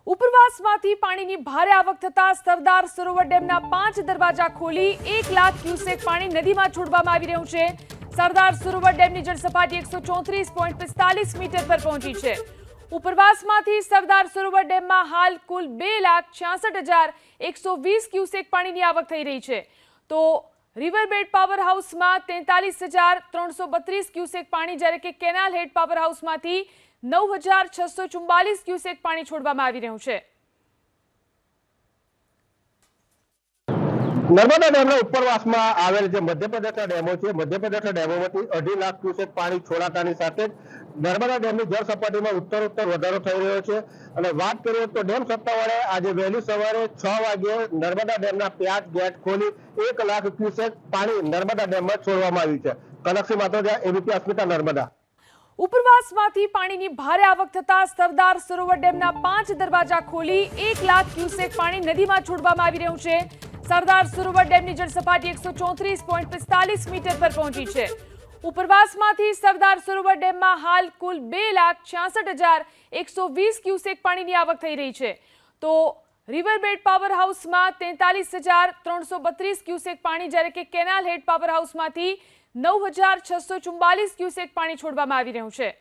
ઉપરવાસમાંથી પાણીની ભારે આવક થતા સરદાર સરોવર ડેમના 5 દરવાજા ખોલી 1 લાખ ક્યુસેક પાણી નદીમાં છોડવામાં આવી રહ્યું છે। સરદાર સરોવર ડેમની જળ સપાટી 134.45 મીટર પર પહોંચી છે। ઉપરવાસમાંથી સરદાર સરોવર ડેમમાં હાલ કુલ 2,66,120 ક્યુસેક પાણીની આવક થઈ રહી છે, તો રિવરબેડ પાવર હાઉસમાં 43,332 ક્યુસેક પાણી, જ્યારે કે કેનાલ હેડ પાવર હાઉસમાંથી 9,644 ક્યુસેક પાણી છોડવામાં આવી રહ્યું છે। નર્મદા ડેમના ઉપરવાસમાં આવેલ જે મધ્યપ્રદેશના ડેમો છે, મધ્યપ્રદેશના ડેમોમાંથી 2.5 લાખ ક્યુસેક પાણી છોડાતાની સાથે નર્મદા ડેમની જળ સપાટીમાં ઉત્તરોત્તર વધારો થઈ રહ્યો છે। અને વાત કરીએ તો ડેમ સત્તાવાળાએ આજે વહેલી સવારે 6 વાગ્યે નર્મદા ડેમના 5 ગેટ ખોલી 1 લાખ ક્યુસેક પાણી નર્મદા ડેમમાં છોડવામાં આવ્યું છે। કનકસિંહ માતોડિયા, એબીપી અસ્મિતા, નર્મદા। ઉપરવાસમાંથી પાણીની ભારે આવક થતા સરદાર સરોવર ડેમના 5 દરવાજા ખોલી 1 લાખ ક્યુસેક પાણી નદીમાં છોડવામાં આવી રહ્યું છે। સરદાર સરોવર ડેમની જળ સપાટી 134.45 મીટર પર પહોંચી છે। ઉપરવાસમાંથી સરદાર સરોવર ડેમમાં હાલ કુલ 2,66,120 ક્યુસેક પાણીની આવક થઈ રહી છે, તો રિવરબેડ પાવર હાઉસમાં 43,332 ક્યુસેક પાણી, જ્યારે કે કેનાલ હેડ પાવર હાઉસમાંથી 9,644 ક્યુસેક પાણી છોડવામાં આવી રહ્યું છે।